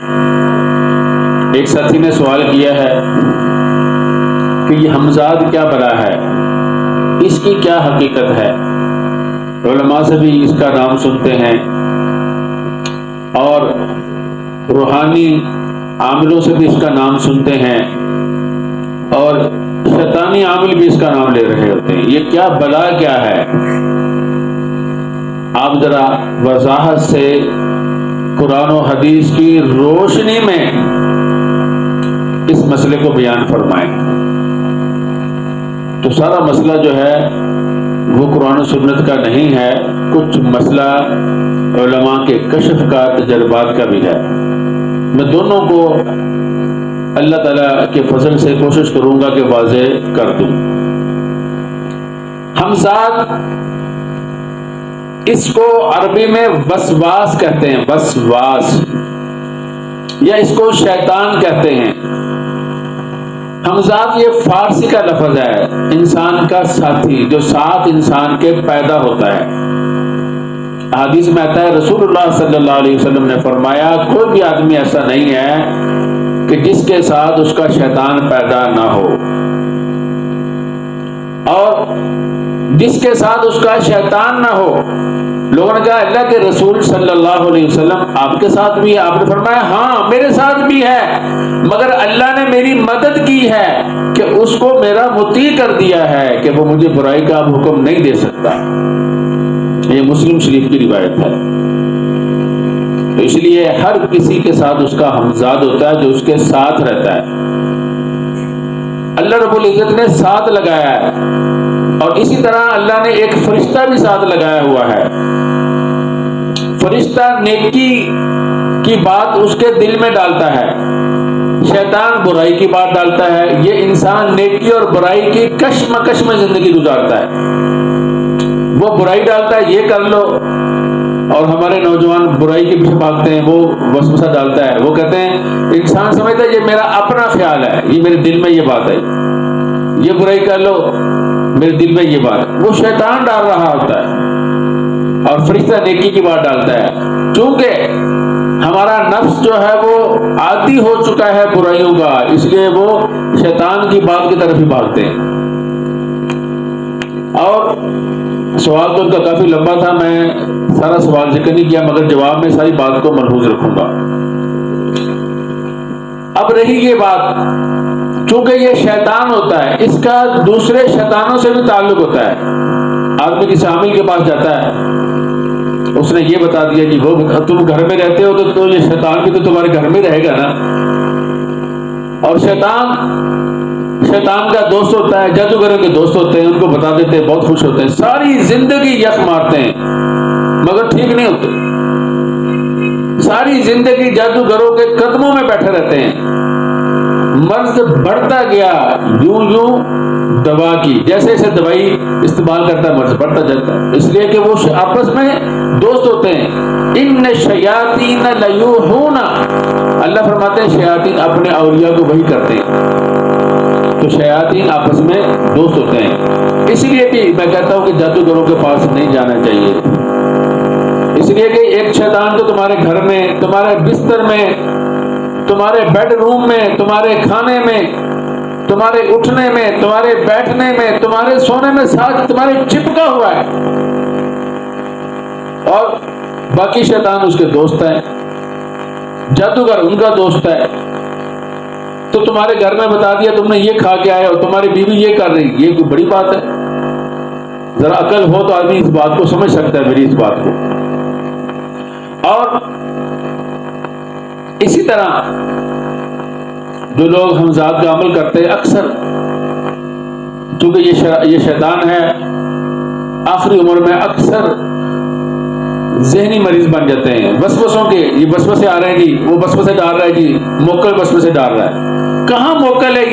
ایک ساتھی نے سوال کیا ہے کہ یہ حمزاد کیا بلا ہے، اس کی کیا حقیقت ہے؟ علماء سے بھی اس کا نام سنتے ہیں اور روحانی عاملوں سے بھی اس کا نام سنتے ہیں اور شیطانی عامل بھی اس کا نام لے رہے ہوتے ہیں۔ یہ کیا بلا کیا ہے؟ آپ ذرا وضاحت سے قرآن و حدیث کی روشنی میں اس مسئلے کو بیان فرمائیں۔ تو سارا مسئلہ جو ہے وہ قرآن و سنت کا نہیں ہے، کچھ مسئلہ علماء کے کشف کا، تجربات کا بھی ہے۔ میں دونوں کو اللہ تعالیٰ کے فضل سے کوشش کروں گا کہ واضح کر دوں۔ حمزاد، اس کو عربی میں وسواس کہتے ہیں، وسواس، یا اس کو شیطان کہتے ہیں۔ حمزاد یہ فارسی کا لفظ ہے، انسان کا ساتھی، جو ساتھ انسان کے پیدا ہوتا ہے۔ حدیث میں آتا ہے رسول اللہ صلی اللہ علیہ وسلم نے فرمایا کوئی بھی آدمی ایسا نہیں ہے کہ جس کے ساتھ اس کا شیطان پیدا نہ ہو، اور جس کے ساتھ اس کا شیطان نہ ہو۔ لوگوں نے کہا اللہ کے رسول صلی اللہ علیہ وسلم آپ کے ساتھ بھی ہے؟ آپ نے فرمایا ہاں میرے ساتھ بھی ہے، مگر اللہ نے میری مدد کی ہے کہ اس کو میرا مطیع کر دیا ہے کہ وہ مجھے برائی کا حکم نہیں دے سکتا۔ یہ مسلم شریف کی روایت ہے۔ تو اس لیے ہر کسی کے ساتھ اس کا حمزاد ہوتا ہے جو اس کے ساتھ رہتا ہے۔ اللہ رب العزت نے ساتھ لگایا ہے، اور اسی طرح اللہ نے ایک فرشتہ بھی ساتھ لگایا ہوا ہے۔ فرشتہ نیکی کی بات اس کے دل میں ڈالتا ہے، شیطان برائی کی بات ڈالتا ہے۔ یہ انسان نیکی اور برائی کی کشمکش میں زندگی گزارتا ہے۔ وہ برائی ڈالتا ہے یہ کر لو، اور ہمارے نوجوان برائی کے پیچھے بھاگتے ہیں۔ وہ وسوسہ ڈالتا ہے، وہ کہتے ہیں انسان سمجھتا ہے یہ میرا اپنا خیال ہے، یہ میرے دل میں یہ بات ہے، یہ برائی کر لو میرے دل میں یہ بات ہے۔ وہ شیطان ڈال رہا ہوتا ہے، اور فرشتہ نیکی کی بات ڈالتا ہے۔ چونکہ ہمارا نفس جو ہے وہ عادی ہو چکا ہے برائیوں کا، اس لیے وہ شیطان کی بات کی طرف ہی بھاگتے ہیں۔ اور سوال تو ان کا کافی لمبا تھا، میں سارا سوال ذکر نہیں کیا، مگر جواب میں ساری بات کو ملحوظ رکھوں گا۔ اب رہی یہ بات، چونکہ یہ شیطان ہوتا ہے، اس کا دوسرے شیطانوں سے بھی تعلق ہوتا ہے۔ آدمی کسی عامل کے پاس جاتا ہے، اس نے یہ بتا دیا کہ وہ تم گھر میں رہتے ہو تو یہ شیطان بھی تو تمہارے گھر میں رہے گا نا۔ اور شیطان کا دوست ہوتا ہے، جادوگروں کے دوست ہوتے ہیں، ان کو بتا دیتے ہیں، بہت خوش ہوتے ہیں، ساری زندگی یخ مارتے ہیں مگر ٹھیک نہیں ہوتے، ساری زندگی جادوگروں کے قدموں میں بیٹھے رہتے ہیں۔ مرض بڑھتا گیا یوں یوں دوا کی، جیسے جیسے دوائی استعمال کرتا ہے مرض بڑھتا جاتا ہے، اس لیے کہ وہ آپس میں دوست ہوتے ہیں۔ ان شیاطین لیوحون، اللہ فرماتے ہیں شیاطین اپنے اولیاء کو وحی کرتے ہیں، تو شیاطین آپس میں دوست ہوتے ہیں۔ اس لیے بھی میں کہتا ہوں کہ جادوگروں کے پاس نہیں جانا چاہیے، اس لیے کہ ایک شیطان تو تمہارے گھر میں، تمہارے بستر میں، تمہارے بیڈ روم میں، تمہارے کھانے میں، تمہارے اٹھنے میں، تمہارے بیٹھنے میں، تمہارے سونے میں ساتھ تمہارے چپکا ہوا ہے، اور باقی شیطان اس کے دوست ہیں، جادوگر ان کا دوست ہے۔ تو تمہارے گھر میں بتا دیا تم نے یہ کھا کے آئے اور تمہاری بیوی یہ کر رہی، یہ کوئی بڑی بات ہے؟ ذرا عقل ہو تو آدمی اس بات کو سمجھ سکتا ہے، میری اس بات کو۔ اور اسی طرح جو لوگ حمزاد کا عمل کرتے ہیں، اکثر چونکہ یہ شیطان ہے، آخری عمر میں اکثر ذہنی مریض بن جاتے ہیں، وسوسوں کے، یہ وسوسے آ رہے ہیں جی، وہ وسوسے ڈال رہا ہے جی، موکل وسوسے ڈال رہا ہے۔ کہاں موکل ہے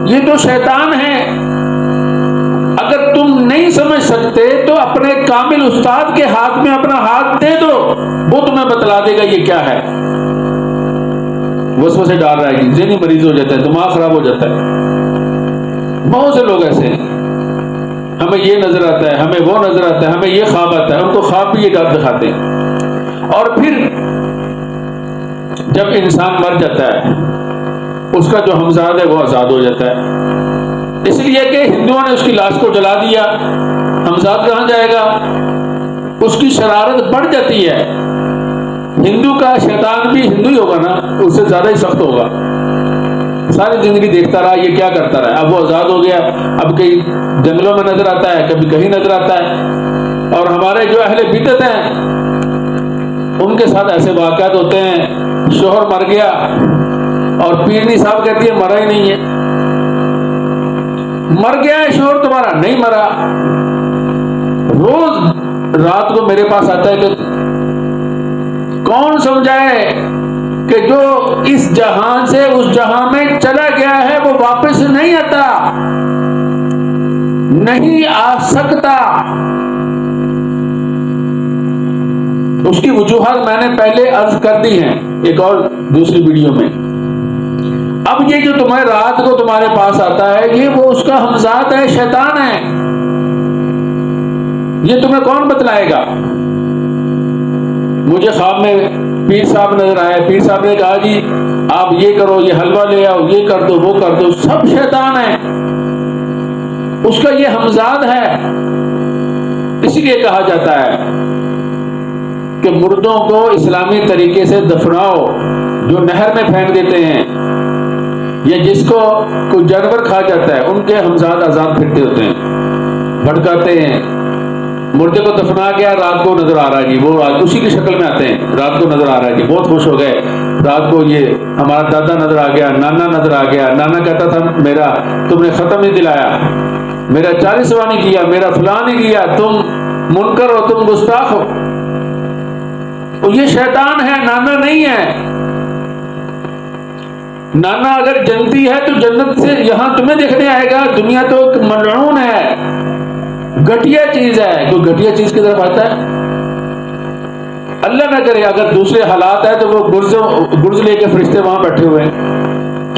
یہ تو شیطان ہے۔ اگر تم نہیں سمجھ سکتے تو اپنے کامل استاد کے ہاتھ میں اپنا ہاتھ دے دو، وہ تمہیں بتلا دے گا یہ کیا ہے۔ وسوسے ڈال رہا ہے جی، ذہنی مریض ہو جاتا ہے، دماغ خراب ہو جاتا ہے۔ بہت سے لوگ ایسے ہیں، ہمیں یہ نظر آتا ہے، ہمیں وہ نظر آتا ہے، ہمیں یہ خواب آتا ہے، ان کو خواب بھی یہ دکھاتے ہیں۔ اور پھر جب انسان مر جاتا ہے اس کا جو ہمزاد ہے وہ آزاد ہو جاتا ہے. اس لیے کہ ہندوؤں نے اس کی لاش کو جلا دیا، ہمزاد کہاں جائے گا؟ اس کی شرارت بڑھ جاتی ہے. ہندو کا شیطان بھی ہندو ہی ہوگا نا، اس سے زیادہ ہی سخت ہوگا. ساری زندگی دیکھتا رہا یہ کیا کرتا رہا. اب وہ آزاد ہو گیا، اب کئی جنگلوں میں نظر آتا ہے، کبھی کہیں نظر آتا ہے. اور ہمارے جو اہل بدعت ہیں ان کے ساتھ ایسے واقعات ہوتے ہیں، شوہر مر گیا اور پیرنی صاحب کہتی ہے مرا ہی نہیں ہے. مر گیا ہے شوہر تمہارا؟ نہیں مرا. روز رات کو میرے پاس آتا ہے کہ کون سمجھائے کہ جو اس جہان سے اس جہاں میں چلا گیا ہے وہ واپس نہیں آتا، نہیں آ سکتا. اس کی وجوہات میں نے پہلے عرض کر دی ہیں ایک اور دوسری ویڈیو میں. اب یہ جو تمہیں رات کو تمہارے پاس آتا ہے یہ وہ اس کا ہمزاد ہے، شیطان ہے. یہ تمہیں کون بتلائے گا؟ مجھے خواب میں پیر صاحب نظر آئے. پیر صاحب نے کہا جی آپ یہ کرو، یہ حلوہ لے آؤ، یہ کر دو، وہ کر دو. سب شیطان ہے، اس کا یہ ہمزاد ہے. اسی لیے کہا جاتا ہے کہ مردوں کو اسلامی طریقے سے دفناؤ. جو نہر میں پھینک دیتے ہیں یا جس کو کوئی جانور کھا جاتا ہے ان کے ہمزاد آزاد پھرتے ہوتے ہیں، بھڑکاتے ہیں. مردے کو دفنا گیا، رات کو نظر آ رہا ہے جی، وہ اسی کی شکل میں آتے ہیں، رات کو نظر آ رہا ہے جی، بہت خوش ہو گئے. رات کو یہ ہمارا دادا نظر آ گیا، نانا نظر آ گیا. نانا کہتا تھا میرا تم نے ختم نہیں دلایا، میرا 40واں نہیں کیا، میرا فلاں نہیں کیا، تم منکر ہو، تم گستاخ ہو. یہ شیطان ہے، نانا نہیں ہے. نانا اگر جنتی ہے تو جنت سے یہاں تمہیں دیکھنے آئے گا. دنیا تو ایک ملعون ہے، گھٹیا چیز ہے. کوئی گھٹیا چیز کی طرف آتا ہے؟ اللہ نہ کرے اگر دوسرے حالات ہے تو وہ گرز لے کے فرشتے وہاں بیٹھے ہوئے ہیں،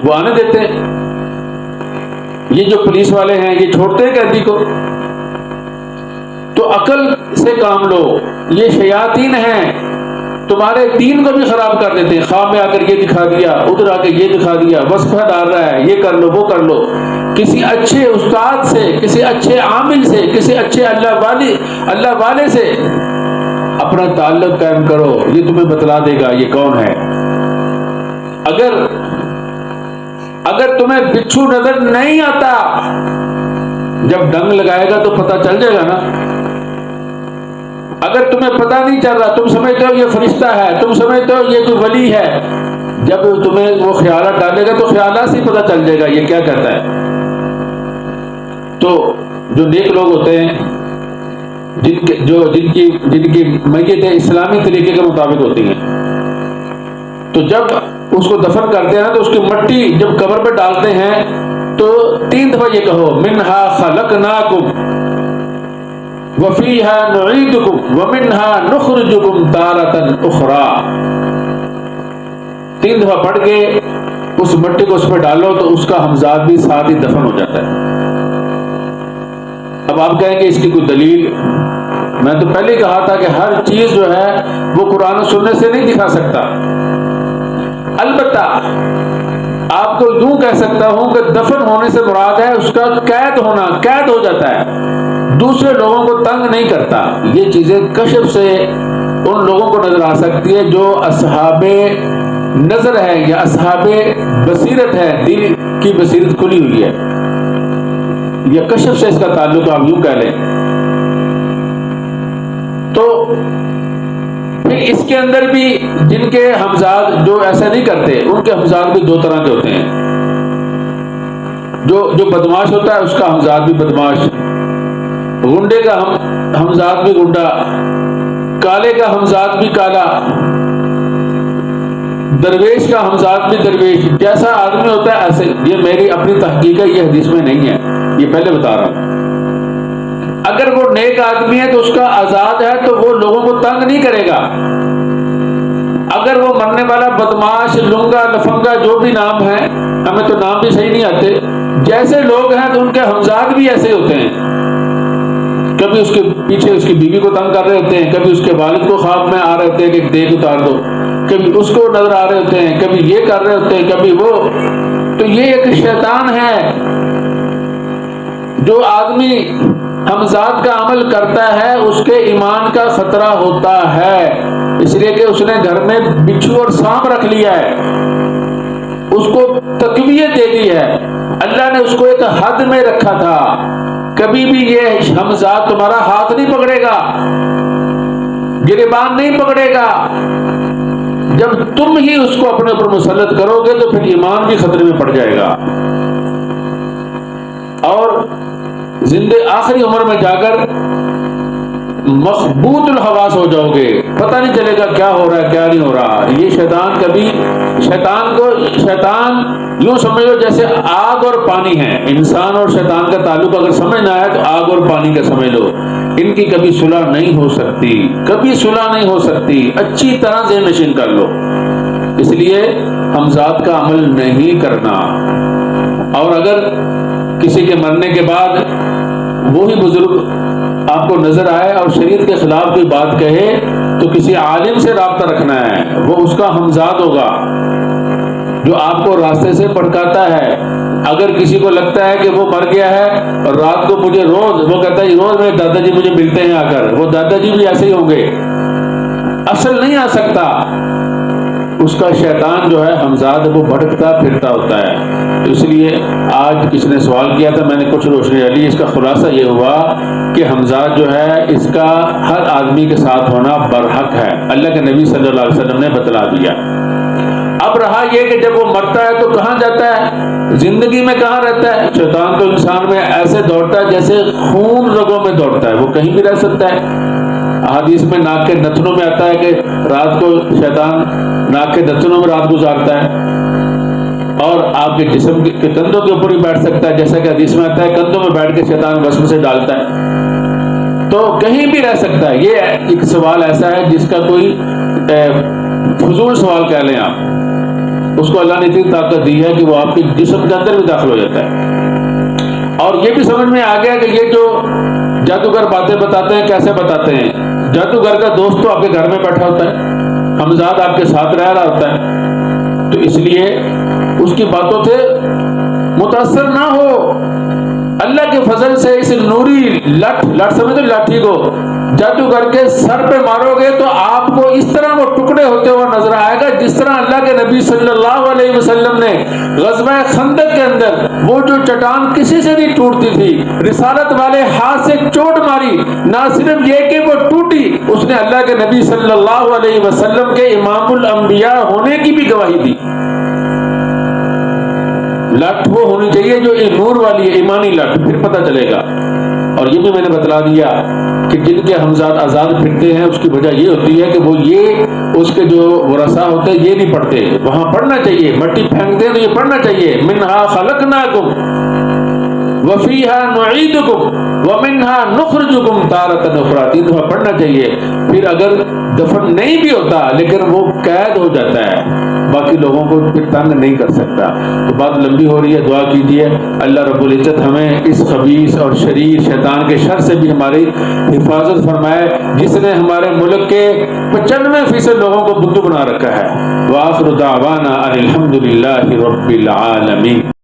وہ آنے دیتے ہیں. یہ جو پولیس والے ہیں یہ چھوڑتے ہیں قیدی کو. تو عقل سے کام لو. یہ شیاطین ہیں، تمہارے دین کو بھی خراب کر دیتے ہیں. خواب میں آ کر یہ دکھا دیا، ادھر آ کے یہ دکھا دیا، وظیفہ ڈال رہا ہے، یہ کر لو، وہ کر لو. کسی اچھے استاد سے، کسی اچھے عامل سے، کسی اچھے اللہ والے سے اپنا تعلق قائم کرو. یہ تمہیں بتلا دے گا یہ کون ہے. اگر تمہیں بچھو نظر نہیں آتا، جب ڈنگ لگائے گا تو پتہ چل جائے گا نا. اگر تمہیں پتہ نہیں چل رہا، تم سمجھتے ہو یہ فرشتہ ہے، تم سمجھتے ہو یہ کوئی ولی ہے، جب تمہیں وہ خیالات ڈالے گا تو خیالات سے پتہ چل جائے گا یہ کیا کہتا ہے. تو جو نیک لوگ ہوتے ہیں جن کی میتیں اسلامی طریقے کے مطابق ہوتی ہیں، تو جب اس کو دفن کرتے ہیں تو اس کی مٹی جب قبر پہ ڈالتے ہیں تو 3 دفعہ یہ کہو منہا خلقناکم وفیہا نعیدکم ومنہا نخرجکم تارۃ اخری. 3 دفعہ پڑھ کے اس مٹی کو اس پہ ڈالو تو اس کا ہمزاد بھی ساتھ ہی دفن ہو جاتا ہے. اب آپ کہیں کہ اس کی کوئی دلیل؟ میں تو پہلے ہی کہا تھا کہ ہر چیز جو ہے وہ قرآن و سنت سے نہیں دکھا سکتا. البتہ آپ کو یوں کہہ سکتا ہوں کہ دفن ہونے سے مراد ہے اس کا قید ہونا. قید ہو جاتا ہے، دوسرے لوگوں کو تنگ نہیں کرتا. یہ چیزیں کشف سے ان لوگوں کو نظر آ سکتی ہے جو اصحاب نظر ہے یا اصحاب بصیرت ہے، دل کی بصیرت کھلی ہوئی ہے. یہ کشف سے اس کا تعلق آپ یوں کہہ لیں. تو پھر اس کے اندر بھی جن کے ہمزاد جو ایسا نہیں کرتے ان کے ہمزاد بھی 2 طرح کے ہوتے ہیں. جو بدماش ہوتا ہے اس کا ہمزاد بھی بدماش، گنڈے کا ہمزاد بھی گنڈا، کالے کا ہمزاد بھی کالا، درویش کا ہمزاد بھی درویش. جیسا آدمی ہوتا ہے ایسے. یہ میری اپنی تحقیق ہے، یہ حدیث میں نہیں ہے، یہ پہلے بتا رہا ہوں. اگر وہ نیک آدمی ہے تو اس کا آزاد ہے تو وہ لوگوں کو تنگ نہیں کرے گا. اگر وہ مرنے والا بدماش، لنگا، لفنگا، جو بھی نام ہے، ہمیں تو نام بھی صحیح نہیں آتے، جیسے لوگ ہیں تو ان کے ہمزاد بھی ایسے ہوتے ہیں. کبھی اس کے پیچھے اس کی بیوی کو تنگ کر رہے ہوتے ہیں، کبھی اس کے والد کو خواب میں آ رہے ہوتے ہیں کہ دیکھ اتار دو. کبھی اس کو نظر آ رہے ہوتے ہیں، کبھی یہ کر رہے ہوتے ہیں، کبھی وہ. تو یہ ایک شیطان ہے. جو آدمی حمزات کا عمل کرتا ہے اس کے ایمان کا خطرہ ہوتا ہے، اس لیے کہ اس نے گھر میں بچھو اور سانپ رکھ لیا ہے، اس کو تقویت دے دی ہے. اللہ نے اس کو ایک حد میں رکھا تھا، کبھی بھی یہ حمزات تمہارا ہاتھ نہیں پکڑے گا، گریبان نہیں پکڑے گا. جب تم ہی اس کو اپنے اوپر مسلط کرو گے تو پھر ایمان بھی خطرے میں پڑ جائے گا، اور زندے آخری عمر میں جا کر مخبوط الحواس ہو جاؤ گے، پتہ نہیں چلے گا کیا ہو رہا ہے کیا نہیں ہو رہا. یہ شیطان یوں سمجھو جیسے آگ اور پانی ہے. انسان اور شیطان کا تعلق اگر سمجھنا ہے تو آگ اور پانی کا سمجھ لو. ان کی کبھی صلح نہیں ہو سکتی، کبھی صلح نہیں ہو سکتی. اچھی طرح ذہن نشین کر لو. اس لیے حمزات کا عمل نہیں کرنا. اور اگر کسی کے مرنے کے بعد وہی بزرگ آپ کو نظر آئے اور شریعت کے خلاف کوئی بات کہے تو کسی عالم سے رابطہ رکھنا ہے، وہ اس کا حمزات ہوگا جو آپ کو راستے سے بھٹکاتا ہے. اگر کسی کو لگتا ہے کہ وہ مر گیا ہے اور رات کو مجھے وہ کہتا ہے روز میرے دادا جی مجھے ملتے ہیں آ کر، وہ دادا جی بھی ایسے ہی ہوں گے، اصل نہیں آ سکتا. اس کا شیطان جو ہے حمزات وہ بھٹکتا پھرتا ہوتا ہے. تو اس لیے آج کسی نے سوال کیا تھا، میں نے کچھ روشنی ڈالی. اس کا خلاصہ یہ ہوا کہ حمزات جو ہے اس کا ہر آدمی کے ساتھ ہونا برحق ہے. اللہ کے نبی صلی اللہ علیہ وسلم نے بتلا دیا. اب رہا یہ کہ جب وہ مرتا ہے تو کہاں جاتا ہے، زندگی میں کہاں رہتا ہے. شیطان تو انسان میں ایسے دوڑتا ہے جیسے خون رگوں میں دوڑتا ہے، وہ کہیں بھی رہ سکتا ہے. حدیث میں ناک کے نتنوں میں آتا ہے کہ رات کو شیطان ناک کے نتنوں میں رات گزارتا ہے، اور آپ کے جسم کے کندھوں کے اوپر بھی بیٹھ سکتا ہے، جیسا کہ حدیث میں آتا ہے کندھوں میں بیٹھ کے شیطان وسوسے ڈالتا ہے. تو کہیں بھی رہ سکتا ہے. یہ ایک سوال ایسا ہے جس کا کوئی فضول سوال کہہ لیں آپ، اس کو اللہ نے اتنی طاقت دی ہے کہ وہ آپ کے جسم کے اندر بھی داخل ہو جاتا ہے. اور یہ بھی سمجھ میں آ گیا کہ یہ جو جادوگر باتیں بتاتے ہیں کیسے بتاتے ہیں. جادوگر کا دوست تو آپ کے گھر میں بیٹھا ہوتا ہے، حمزات آپ کے ساتھ رہ رہا ہوتا ہے، تو اس لیے اس کی باتوں سے متاثر نہ ہو. اللہ کے فضل سے اس نوری لٹ سمجھتے لاٹھی کو جادوگر کے سر پہ مارو گے تو آپ کو اس طرح وہ ٹکڑے ہوتے ہوئے نظر آئے گا جس طرح اللہ کے نبی صلی اللہ علیہ وسلم نے غزوہ خندق کے اندر وہ جو چٹان کسی سے نہیں ٹوٹتی تھی، رسالت والے ہاتھ سے چوٹ ماری، نہ صرف یہ کہ وہ ٹوٹی، اس نے اللہ کے نبی صلی اللہ علیہ وسلم کے امام الانبیاء ہونے کی بھی گواہی دی. لٹ وہ ہونی چاہیے جو نور والی ہے، ایمانی لٹ، پھر پتہ چلے گا. اور یہ بھی میں نے بتلا دیا کہ جن کے حمزات آزاد پھرتے ہیں اس کی وجہ یہ ہوتی ہے کہ وہ یہ اس کے جو ورثاء ہوتے ہیں یہ نہیں پڑھتے. وہاں پڑھنا چاہیے، مٹی پھینکتے ہیں تو یہ پڑھنا چاہیے، منہا خلقناکم وفیہا نعیدکم ومنہا نخرجکم تارۃ اخری. 3 دفعہ پڑھنا چاہیے. پھر اگر دفن نہیں بھی ہوتا لیکن وہ قید ہو جاتا ہے، باقی لوگوں کو پھر تنگ نہیں کر سکتا. تو بات لمبی ہو رہی ہے، دعا کیجیے اللہ رب العزت ہمیں اس خبیث اور شریر شیطان کے شر سے بھی ہماری حفاظت فرمائے، جس نے ہمارے ملک کے 95% لوگوں کو بدھو بنا رکھا ہے. وآخر دعوانا ان الحمد للہ رب العالمین.